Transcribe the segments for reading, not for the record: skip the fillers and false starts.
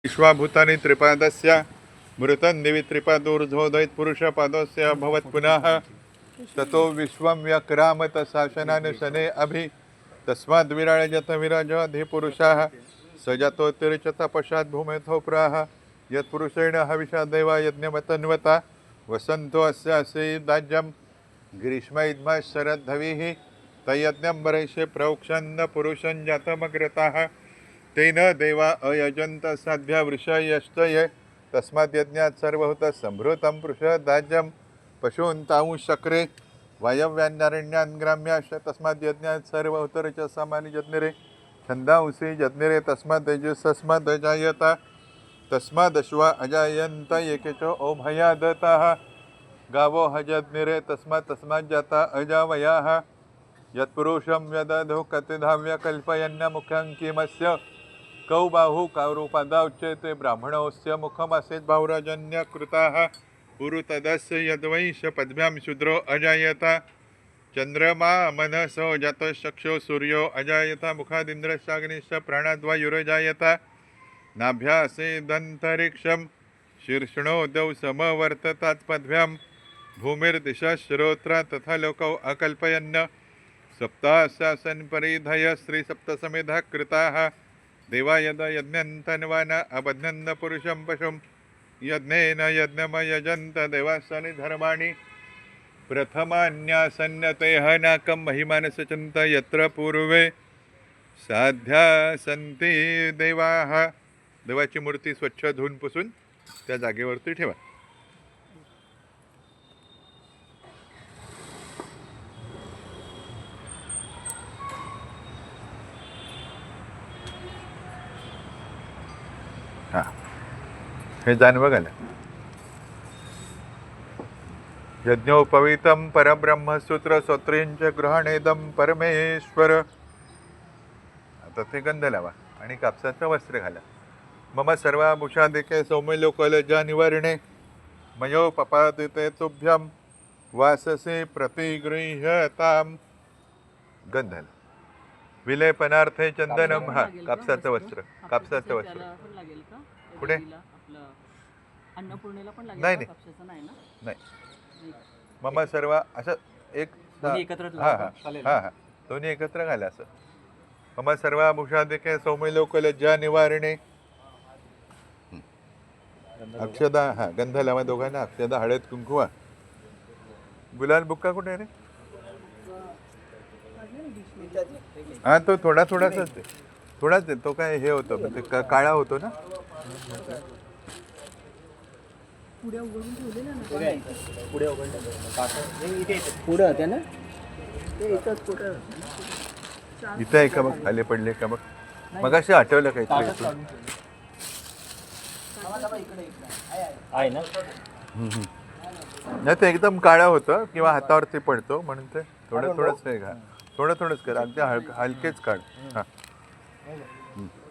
विश्वाभूतानि त्रिपादस्य मृतं दिवि त्रिपादोर्ध्वोदयत् पुरुषपादस्य भवत् पुनः ततो विश्वं व्यक्रामत शासनानि शने अभि तस्माद्विराजत विराजाधिपुरुषाः स जातोत्तिरिचत पश्चात् भूमेथो प्राह यत्पुरुषेण हविषा देवा यज्ञमतन्वता वसन्तो अस्यासि दाज्यं ग्रीष्म शरद्धविः तयज्ञं वरैषे प्रोक्षन्न पुरुषं जातमग्रताः तेन देवा अयजन्त साध्या वृषयष्टये तस्माद् यज्ञात् सर्वहुतः संभृतं पृषदाज्यं पशून्तांशक्रे वायव्यान्यारण्यान् ग्राम्याश्च तस्माद् यज्ञात् सर्वहुतर्च सामानि जज्ञिरे छन्दांसि जज्ञिरे तस्माद् तेजसस्माद् अजायता तस्मादश्वा अजायन्त एके च ओभयादताः गावो हजज्ञिरे तस्मात् जाता अजावयाः यत्पुरुषं यदधो कतिधाव्य कल्पयन्न मुख्यं किमस्य कौ बाहु कौरूपादा उच्यते ब्राह्मणोऽस्य मुखमासीत् बाहुराजन्यकृताः पुरुतदस्य यद्वैश पद्भ्यां शूद्रो अजायता चन्द्रमा मनसो जातश्चक्षो सूर्यो अजायता मुखादिन्द्रश्चाग्निश्च प्राणाद्वायुरजायता नाभ्यासेदन्तरिक्षं शीर्षणोदौ समवर्ततात् पद्भ्यां भूमिर्दिशा श्रोत्रा तथा लोकौ अकल्पयन्न सप्ताशासन परिधय श्रीसप्तसमेधा कृताः देवा यदा यज्ञन्तन्वाना अबध्नन्न पुरुषं पशुं यज्ञेन यज्ञमयजन्त देवासनि धर्माणि प्रथमान्यासन्नतेह नाकं महिमानस चिंत यत्र पूर्वे साध्या सन्ति देवाः. देवाची मूर्ती स्वच्छ धुवून पुसून त्या जागेवरती ठेवा. हां, हे जानवं घाला. यज्ञोपवीतं परब्रह्मसूत्र स्वत्रिंच गृहणेदं परमेश्वर. आता ते गंध लावा आणि कापसाचं वस्त्र घाला. मम सर्वाभूषादिके सौम्यलोकलज्जा निवारिणे मयोपपादिते तुभ्यं वाससे प्रतिगृह्यतां. गंधल विलेपनार्थे चंदनम. हा, कापसाचं वस्त्र. कापसाचं वस्त्र पुढे नाही नाही नाही. मम सर्व असं एक. हां हां हां हां, दोन्ही एकत्र घाला असं. मम सर्वाभूषादिके सौम्यलोकलज्जा निवारिणे. अक्षदा. हां, गंध लावा दोघांना. अक्षदा, हळद, कुंकुवा. गुलाल बुक्का कुठे रे? हां, तो थोडासाच आहे. थोडाच आहे तो. काय हे होतं ते काळा होतो ना. इथं आहे का बघ, खाली पडले का बघ. मग असे आठवलं काहीतरी. नाही, ते एकदम काळा होतं किंवा हातावरती पडतो म्हणून ते थोडंच आहे का. थोडंच कर. अगदी हलकेच काढ. हां,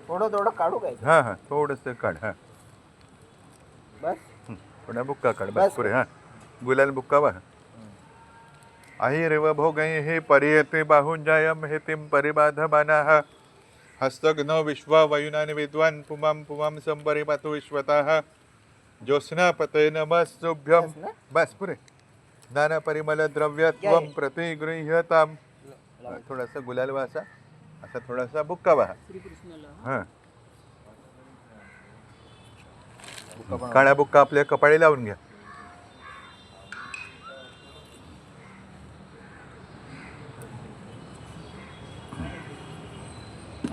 थोडं काढू काय? हां हां, थोडंसं काढ. हां, बस. थोडा बुक्का काढ. बस पुरे. हां, गुलाल बुक्का बा. अहिरेव भोगै हे परियते बाहुंजायम हेतिं परिबाधमानाः हस्तघ्नो विश्वा वयुनानि विद्वान् पुमां संपरिपातु विश्वतः ज्योत्स्नापते नमस्तुभ्यं. बस पुरे. नानापरिमल द्रव्यत्वं प्रतिगृह्यतां. थोडासा गुलाल वासा. असा थोडासा बुक्का वाहा. हां, काळा बुक्का आपल्या कपाळी लावून घ्या.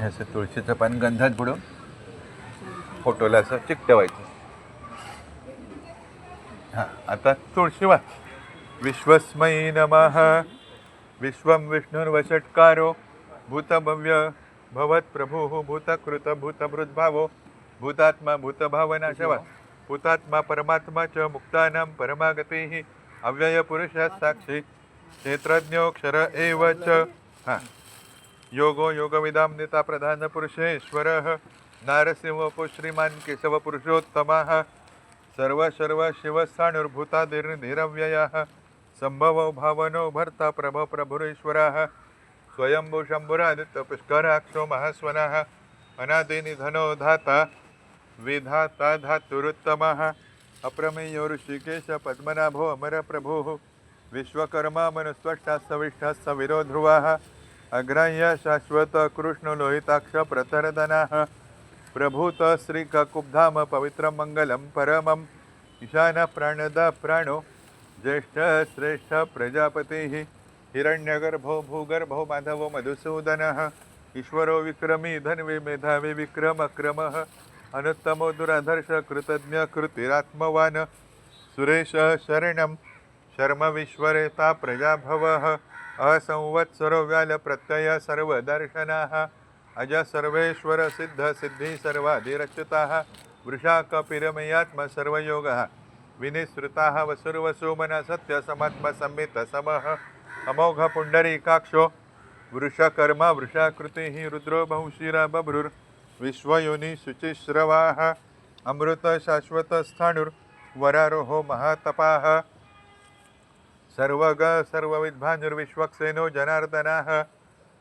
असं तुळशीचं पान गंधात बुडवून फोटोला असं चिकटवायचं. हां, आता तुळशी वा. विश्वस्मै नमः. विश्वं विष्णुर्वषट्कारो भूतभव्य भवत्प्रभुः भूतकृत भूतभृद्भावो भूतात्मा भूतभावनाशवा भूतात्मा परमात्मा च मुक्तानां परमागतिः अव्ययपुरुषः साक्षी क्षेत्रज्ञोऽक्षर एव च. हां, योगो योगविदां नेता प्रधानपुरुषेश्वरः नारसिंहो श्रीमान् केशवपुरुषोत्तमः सर्व शिवसानुर्भूतादिर्निरव्ययः संभवो भावनो भर्ता प्रभुरेश्वरः स्वयंभू शंभुरादित्य पुष्कराक्षो महास्वनः अनादिनिधनो धाता विधाता धातुरुत्तमः अप्रमेयो ऋषिकेश पद्मनाभो अमरप्रभुः विश्वकर्मा मनुस्वष्टा सविष्ठः सविरो ध्रुवः अग्राह्य शाश्वत कृष्ण लोहिताक्ष प्रतरदनः प्रभूत श्रीकुब्धाम पवित्रं मङ्गलं परमम् ईशान प्राणद प्राणो ज्येष्ठ श्रेष्ठ प्रजापतिः हिरण्यगर्भो भूगर्भो माधवो मधुसूदनः ईश्वरो विक्रमी धन्वी मेधावी विक्रमक्रमः अनुत्तमो दुराधर्ष कृतज्ञ कृतिरात्मवान् सुरेशः शरणं शर्म विश्वरेता प्रजाभवः असंवत्सरो व्यालप्रत्यय सर्वदर्शनाः अज सर्वेश्वर सिद्ध सिद्धि सर्वाधिरच्युताः वृषाकपिरमयात्म सर्वयोगः विनिसृताः वसुर्वसुमन सत्यसमात्मसंमित समः अमोघ पुण्डरीकाक्षो वृषकर्मा वृषाकृतिः रुद्रो बहुशिरा बभ्रुर् विश्वयोनि शुचिश्रवाः अमृत शाश्वत स्थाणुर्वरारोहो महातपाः सर्वग सर्वविद्भानुर्विश्वक्सेनो जनार्दनाः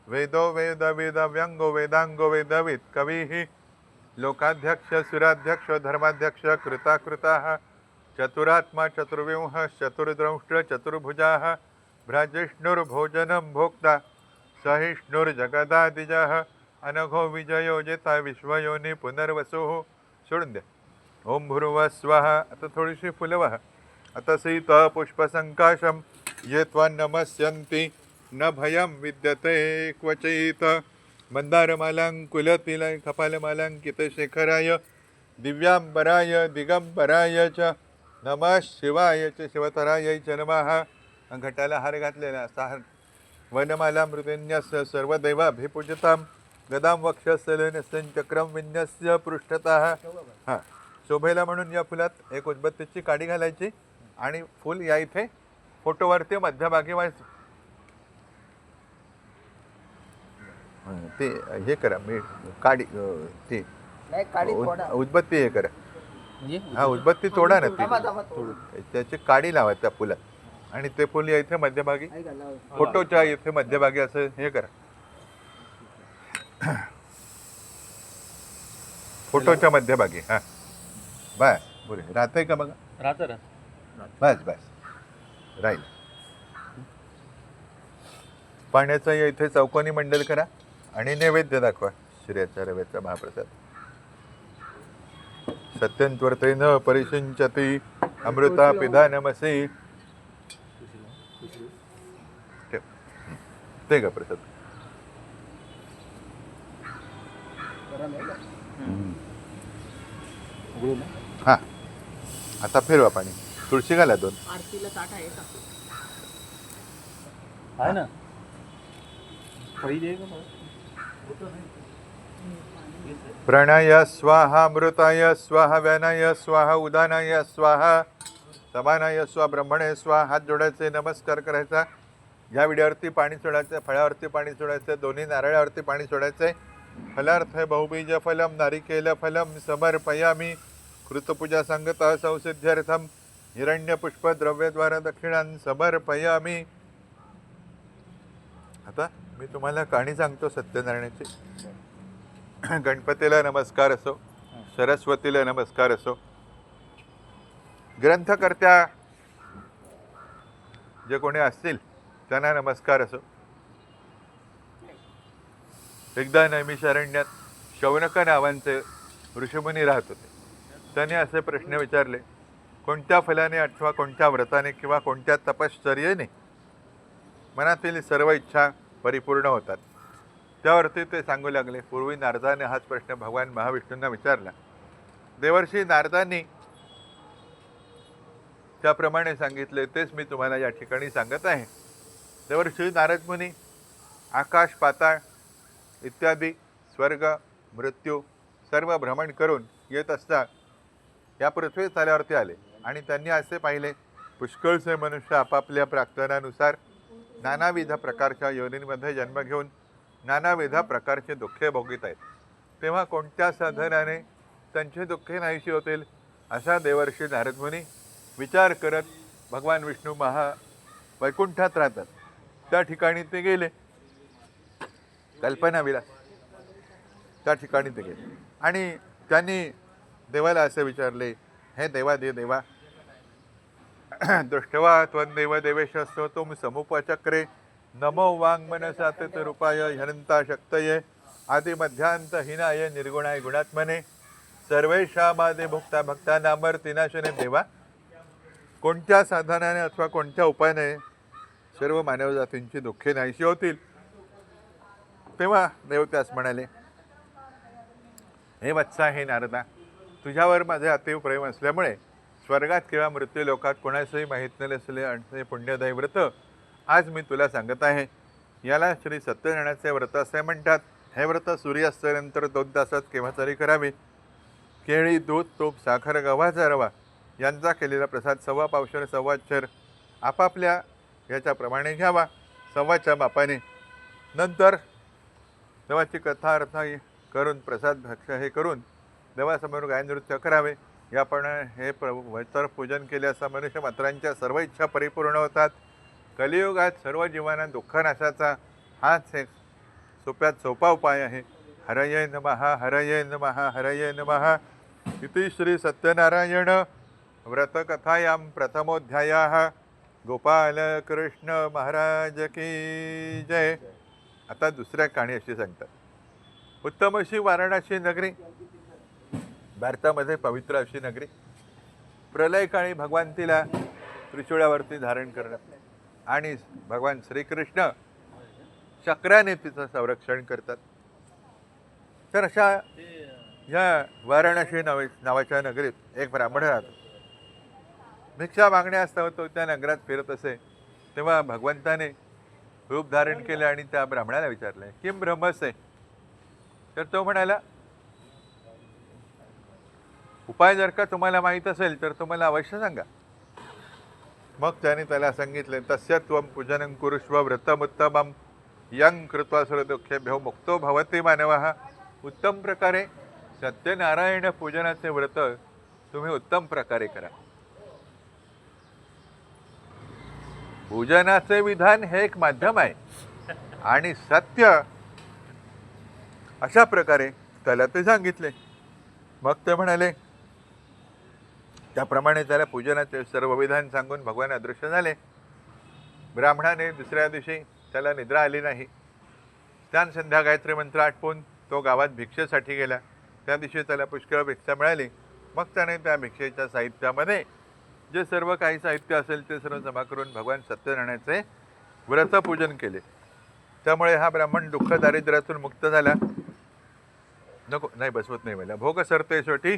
वेदो वेदव्यंगो वेदांगो वेदविद कविः लोकाध्यक्ष सुराध्यक्ष धर्माध्यक्ष कृताकृताः चतुरात्मा चतुर्व्यूह चतुर्द्रंष्ट्र चतुर्भुजाः भ्राजिष्णुर्भोजनं भोक्ता सहिष्णुर्जगदादिजः अनघो विजयो जेता विश्वयोनी पुनर्वसुः सोडून द्या. ओम भुर्वः स्वः. आता थोडीशी फुलं वाहा. आता सीत पुष्पसंकाशम ये त्वन्नमस्यन्ति न भयं विद्यते क्वचित् मंदारमालांकुलतिल कपालमालांकितशेखराय दिव्यांबराय दिगंबराय च नमः शिवाय च शिवतराय च नमः. घटाला हार घातलेला असा वनमाला मृदिन्यस्य सर्वदैवाभिपूजितां गदां वक्षस्थलेन चक्रम विन्यस्य पृष्ठतः. हां, शोभेला म्हणून या फुलात एक उदबत्तीची काडी घालायची आणि फुल या इथे फोटोवरती मध्यभागी व्हायचं. ते हे करा, मी काडी ते उदबत्ती हे करा. हा, उदबत्ती तोडा ना ती, त्याची काडी लावा त्या फुलात आणि ते फुल या इथे मध्यभागी फोटोच्या इथे मध्यभागी असं हे करा. फोटोच्या मध्यभागी. हा बस, बरे राहतंय का बघा. राहतं. बस बस राहील. पाण्याचा या इथे चौकोनी मंडल करा आणि नैवेद्य दाखवा. श्रेयाच्या रव्याचा महाप्रसाद. सत्यंत्वर्तेन परिशिंचती अमृता पिधानमसी. ते का प्रसाद. हा, आता फिरवा पाणी. तुळशी घाला 2. आरतीला ताट आहे का? आहे ना. पहिले प्राणाय स्वाहा अमृताय स्वाहा व्यानाय स्वाहा उदानाय स्वाहा समानाय स्वाहा ब्रह्मणे स्वाहा. हात जोडायचे, नमस्कार करायचा. या विड्यावरती पाणी सोडायचं, फळावरती पाणी सोडायचं, दोन्ही नारळावरती पाणी सोडायचंय. फलार्थ बहुबीज फलम नारिकेल फलम समर्पयामी कृतपूजा संगता संसिद्ध्यर्थम हिरण्यपुष्प द्रव्यद्वारा दक्षिणां समर्पयामी. आता मी तुम्हाला कहाणी सांगतो सत्यनारायणाची. गणपतीला नमस्कार असो, सरस्वतीला नमस्कार असो, ग्रंथकर्त्या जे कोणी असतील त्यांना नमस्कार असो. एकदा नैमिषारण्यात शौनक नावांचे ऋषिमुनी राहत होते. त्याने असे प्रश्न विचारले, कोणत्या फलाने अथवा कोणत्या व्रताने किंवा कोणत्या तपश्चर्येने मनातील सर्व इच्छा परिपूर्ण होतात. त्यावरती ते सांगू लागले. पूर्वी नारदाने हाच प्रश्न भगवान महाविष्णूंना विचारला. देवर्षी नारदांनी त्याप्रमाणे सांगितले, तेच मी तुम्हाला या ठिकाणी सांगत आहे. देवर्षी नारद मुनी आकाश पाताळ इत्यादी स्वर्ग मृत्यू सर्व भ्रमण करून येत असता या पृथ्वी तलावरती आले आणि त्यांनी असे पाहिले, पुष्कळसे मनुष्य आपापल्या प्रार्थनानुसार नानाविध प्रकारच्या योनींमध्ये जन्म घेऊन नानाविध प्रकारचे दुःखे भोगीत आहेत. तेव्हा कोणत्या साधनाने त्यांची दुःखे नाहीशी होतील असा देवर्षी नारद मुनी विचार करत भगवान विष्णू वैकुंठात राहतात त्या ठिकाणी ते गेले. कल्पना विलास त्या ठिकाणी ते गेले आणि त्यांनी देवाला असे विचारले, हे देवा दे देवा, दृष्टवा त्वन्देव देवेश स्तोतुम समुपचक्रे नमो वाङ्मनसात रूपाय ह्यनंता शक्तये आदिमध्यांत हिनाय निर्गुणाय गुणात्मने सर्वेशामादे भुक्ता भक्तानामर्तिनाशने. देवा, कोणत्या साधनाने अथवा कोणत्या उपायाने सर्व मानवजातींची दुःखे नाहीशी होतील? तेव्हा देव त्यास म्हणाले, हे वत्सा, हे नारदा, तुझ्यावर माझे अतीव प्रेम असल्यामुळे स्वर्गात किंवा मृत्यू लोकात कोणाचंही माहीत नसले असे पुण्यदायी व्रत आज मी तुला सांगत आहे. याला श्री सत्यनारायणाचे व्रत असे म्हणतात. हे व्रत सूर्यास्तानंतर 2 तासात केव्हा तरी करावे. केळी, दूध, तूप, साखर, गव्हाचा रवा यांचा केलेला प्रसाद 1.25 पावशेर 1.25 चर आपापल्या याच्याप्रमाणे घ्यावा 1.25 मापाने. नंतर देवाची कथा अर्थ करून प्रसाद भक्ष हे करून देवासमोर गायनृत्य करावे. याप्रमाणे हे वतर पूजन केल्यास मनुष्य मात्रांच्या सर्व इच्छा परिपूर्ण होतात. कलियुगात सर्व जीवांना दुःखनाशाचा हाच एक सोप्यात सोपा उपाय आहे. हरये नमः, हरये नमः, हरये नमः. इति श्री सत्यनारायण व्रतकथायां प्रथमोध्यायः. गोपाल कृष्ण महाराज की जय. आता दुसऱ्या कहाणी अशी सांगतात. उत्तम अशी वाराणसी नगरी, भारतामध्ये पवित्र अशी नगरी. प्रलय काळी भगवान तिला त्रिशूळावरती धारण करतात आणि भगवान श्रीकृष्ण चक्राने तिचं संरक्षण करतात. तर अशा या वाराणसी नावाच्या नगरीत एक ब्राह्मण राहतो. भिक्षा मागण्यास्तव तो त्या नगरात फिरत असे. तेव्हा भगवंताने रूप धारण केले आणि त्या ब्राह्मणाला विचारले, किम ब्रह्मसे? तर तो म्हणाला, उपाय जर का तुम्हाला माहीत असेल तर तुम्हाला अवश्य सांगा. मग त्याने त्याला सांगितले, तस्य त्वं पूजनं कुरुष्व व्रतमुत्तमं यं कृत्वा सर्वदुःखेभ्यो मुक्तो भवति मानवः. उत्तम प्रकारे सत्यनारायण पूजनाचे व्रत तुम्ही उत्तम प्रकारे करा. पूजनाचे विधान हे एक माध्यम आहे आणि सत्य अशा प्रकारे त्याला ते सांगितले. मग ते म्हणाले, त्याप्रमाणे त्याला पूजनाचे सर्व विधान सांगून भगवान अदृश्य झाले. ब्राह्मणाने दुसऱ्या दिवशी त्याला निद्रा आली नाही. त्यान संध्या गायत्री मंत्र आटपून तो गावात भिक्षेसाठी गेला. त्या दिवशी त्याला पुष्कळ भिक्षा मिळाली. मग त्याने त्या भिक्षेच्या साहित्यामध्ये जे सर्व काही साहित्य असेल ते सर्व जमा करून भगवान सत्यनारायणाचे व्रतपूजन केले. त्यामुळे हा ब्राह्मण दुःख दारिद्र्यातून मुक्त झाला. नको नाही बसवत नाही मला, भोग सरते शेवटी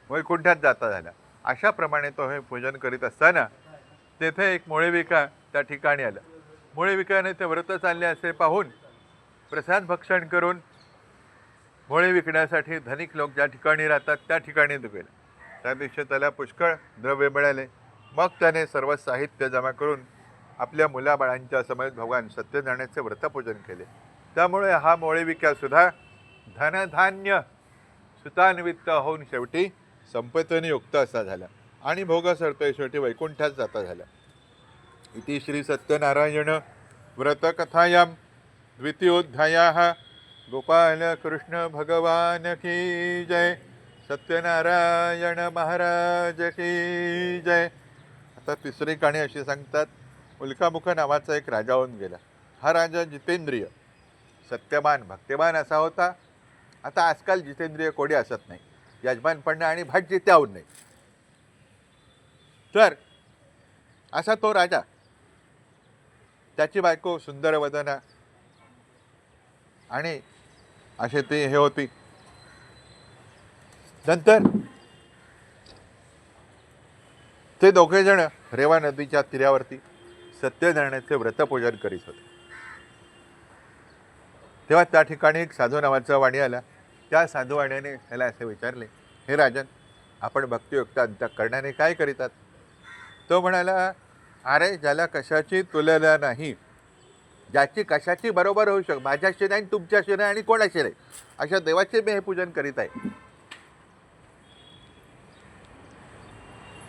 वैकुंठात जाता झाला. अशाप्रमाणे तो हे पूजन करीत असताना तेथे एक मोळेविका त्या ठिकाणी आला. मोळेविकाने ते व्रत चालले असे पाहून प्रसाद भक्षण करून मोळे विकण्यासाठी धनिक लोक ज्या ठिकाणी राहतात त्या ठिकाणी गेला. त्या दिवशी त्याला पुष्कळ द्रव्य मिळाले. मग त्याने सर्व साहित्य जमा करून आपल्या मुलाबाळांच्या समेत भगवान सत्यनारायणाचे व्रतपूजन केले. त्यामुळे हा मोळेविका सुद्धा धनधान्य सुतान्वित होऊन शेवटी संपत्तीने युक्त असा झाला आणि भोग सरतोय शेवटी वैकुंठात जाता झाला. इति श्री सत्यनारायण व्रतकथायां द्वितीयोध्यायः. गोपाल कृष्ण भगवान की जय. सत्यनारायण महाराज की जय. आता तिसरी कहाणी अशी सांगतात. उल्कामुख नावाचा एक राजा होऊन गेला. हा राजा जितेंद्रिय, सत्यवान, भक्तिमान असा होता. आता आजकाल जितेंद्रिय कोणी असत नाही, यजमानपणे आणि भाट जित्याहून नाही. तर असा तो राजा, त्याची बायको सुंदर वदना आणि असे ते हे होती. नंतर ते दोघे जण रेवा नदीच्या तीरावरती सत्यनारायणाचे व्रतपूजन करीत होते. तेव्हा त्या ठिकाणी एक साधू नावाचा वाणी आला. त्या साधू वाण्याने त्याला असे विचारले, हे राजन, आपण भक्तियुक्त अंतःकरणाने काय करीतात? तो म्हणाला, अरे ज्याला कशाची तुलना नाही, ज्याची कशाची बरोबर होऊ शकते, माझ्याशी नाही, तुमच्याशी नाही आणि कोणाशी नाही, अशा देवाचे मी हे पूजन करीत आहे.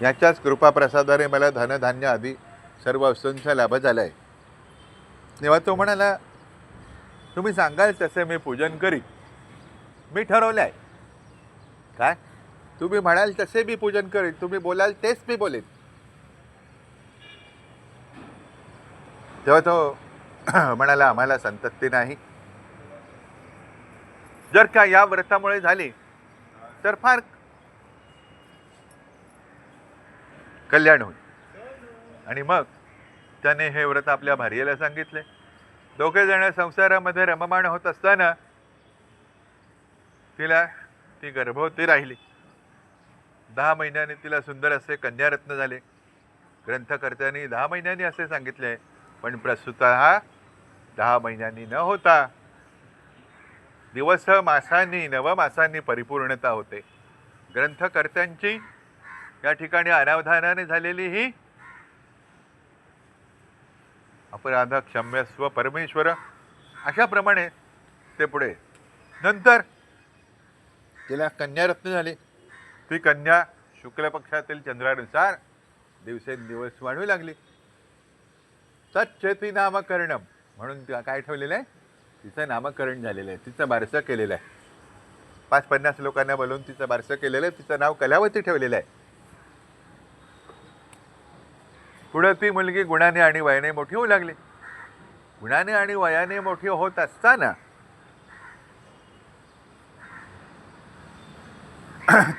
याच्याच कृपाप्रसादाने मला धनधान्य आदी सर्व वस्तूंचा लाभ झाला आहे. तेव्हा तो म्हणाला, तुम्ही सांगाल तसे मी पूजन करीन. मी ठरवलं आहे. काय? तुम्ही म्हणाल तसे मी पूजन करेन, तुम्ही बोलाल तेच मी बोलेन. तेव्हा तो म्हणाला आम्हाला संतती नाही. जर का या व्रतामुळे झाली तर फार कल्याण होईल. आणि मग त्याने हे व्रत आपल्या भार्येला सांगितले. दोघे जण संसारामध्ये रममाण होत असताना ती गर्भवती राहिली. 10 महिन्यांनी तिला सुंदर असे कन्यारत्न झाले. ग्रंथकर्त्यांनी 10 महिन्यांनी असे सांगितले, पण प्रस्तुत हा 10 महिन्यांनी न होता दिवस मासांनी नवमासांनी परिपूर्णता होते. ग्रंथकर्त्यांची या ठिकाणी अनावधानाने झालेली ही अपराध क्षम्यस्व परमेश्वर, अशाप्रमाणे ते पुढे नंतर तिला कन्यारत्न झाली. ती कन्या शुक्ल पक्षातील चंद्रानुसार दिवसेंदिवस वाढू लागली. तच्चेती नामकरणम म्हणून काय ठेवलेलं आहे, तिचं नामकरण झालेलं आहे, तिचं बारसं केलेलं आहे. 50-50 लोकांना बोलवून तिचं बारसं केलेलं आहे. तिचं नाव कलावती ठेवलेलं आहे. पुढे ती मुलगी गुणाने आणि वयाने मोठी होऊ लागली. गुणाने आणि वयाने मोठी होत असताना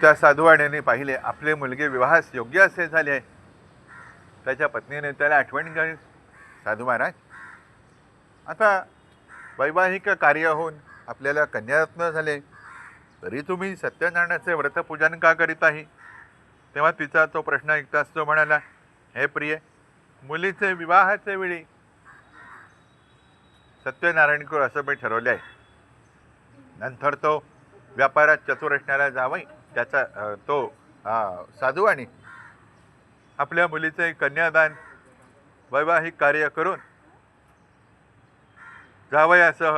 त्या साधुवाण्याने पाहिले आपले मुलगे विवाहास योग्य असे झाले आहे. त्याच्या पत्नीने त्याला आठवण केली, साधू महाराज, आता वैवाहिक कार्य होऊन आपल्याला कन्यारत्न झाले, तरी तुम्ही सत्यनारायणाचे व्रतपूजन का करीत आहे? तेव्हा तिचा तो प्रश्न ऐकताच तो म्हणाला, हे प्रिय, मुलीचे विवाहाचे वेळी सत्यनारायण करू असं मी ठरवले आहे. नंतर तो व्यापारात चतुर असणारा जावई त्याचा तो साधू आणि आपल्या मुलीचे कन्यादान वैवाहिक कार्य करून जावयासह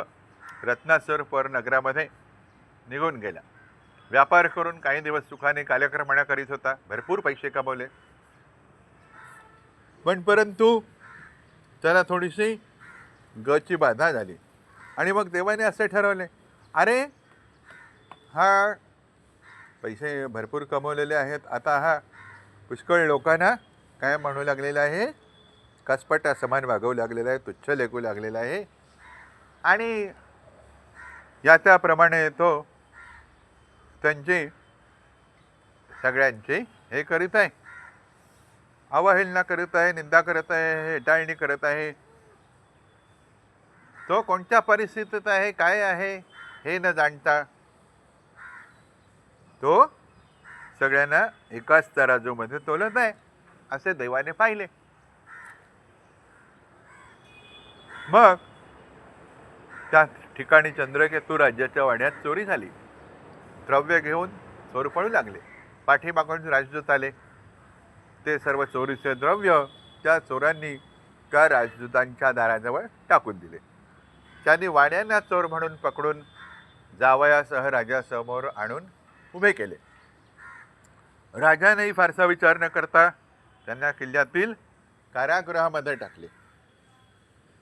रत्नासरपर नगरामध्ये निघून गेला. व्यापार करून काही दिवस सुखाने कालक्रमणा करीत होता. भरपूर पैसे कमवले, पण परंतु त्याला थोडीशी गची बाधा झाली. आणि मग देवाने असे ठरवले, अरे हा पैसे भरपूर कमवलेले आहेत, आता हा पुष्कळ लोकांना काय म्हणू लागलेला आहे, कसपटा समान वागवू लागलेला आहे, तुच्छ लेखू लागलेला आहे. आणि या त्याप्रमाणे तो त्यांची सगळ्यांची हे करीत आहे, अवहेलना करत आहे, निंदा करत आहे, हेटाळणी करत आहे. तो कोणत्या परिस्थितीत आहे, काय आहे हे न जाणता तो सगळ्यांना एकाच तराजूमध्ये तोलत आहे असे देवाने पाहिले. मग त्या ठिकाणी चंद्रकेतू राज्याच्या वाड्यात चोरी झाली. द्रव्य घेऊन चोर पळू लागले. पाठीमागून राजदूत आले. ते सर्व चोरीचे द्रव्य त्या चोरांनी त्या राजदूतांच्या दाराजवळ टाकून दिले. त्यांनी वाड्यांना चोर म्हणून पकडून जावयासह राजासमोर आणून उभे केले. राजानेही फारसा विचार न करता त्यांना किल्ल्यातील कारागृहामध्ये टाकले.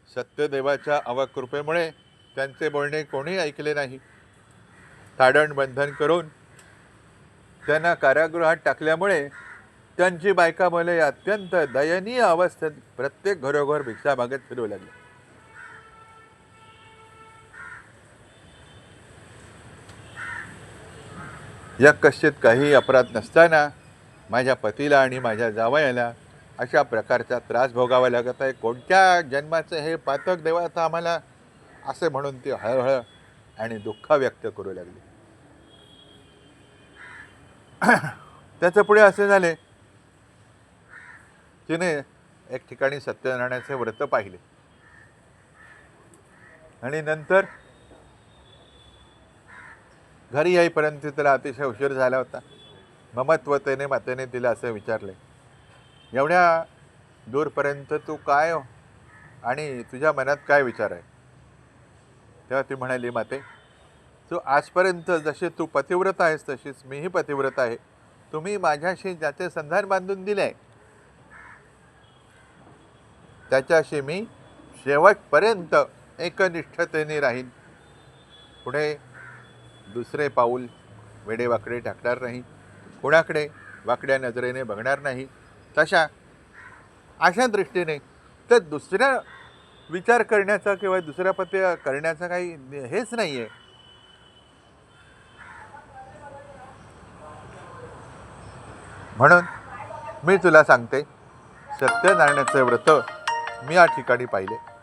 सत्यदेवाच्या अवकृपेमुळे त्यांचे बोलणे कोणी ऐकले नाही. ताडण बंधन करून त्यांना कारागृहात टाकल्यामुळे त्यांची बायका मुले अत्यंत दयनीय अवस्थेत प्रत्येक घरोघर भिक्षा मागत फिरू लागले. या कश्चित काही अपराध नसताना माझ्या पतीला आणि माझ्या जावयाला अशा प्रकारचा त्रास भोगावा लागत आहे. कोणत्या जन्माचे हे पातक देवाचा आम्हाला, असे म्हणून ती हळहळ आणि दुःख व्यक्त करू लागली. त्याच्या पुढे असे झाले, तिने एक ठिकाणी सत्यनारायणाचे व्रत पाहिले आणि नंतर घरी येईपर्यंत तिला अतिशय उशीर झाला होता. ममत्वतेने मातेने तिला असे विचारले, एवढ्या दूरपर्यंत तू काय आणि तुझ्या मनात काय विचार आहे? तेव्हा ती म्हणाली, माते, तू आजपर्यंत जसे तू पतिव्रत आहेस तशीच मीही पतिव्रत आहे. तुम्ही माझ्याशी ज्याचे संधान बांधून दिले त्याच्याशी मी शेवटपर्यंत एकनिष्ठतेने राहीन. पुढे दुसरे पाऊल वेडेवाकडे टाकणार नाही. कोणाकडे वाकड्या नजरेने बघणार नाही. अशा दृष्टीने तर दुसऱ्या विचार करण्याचा किंवा दुसऱ्या पत्ते करण्याचा काही हेच नाही आहे. म्हणून मी तुला सांगते, सत्यनारायणाचं व्रत मी या ठिकाणी पाहिले.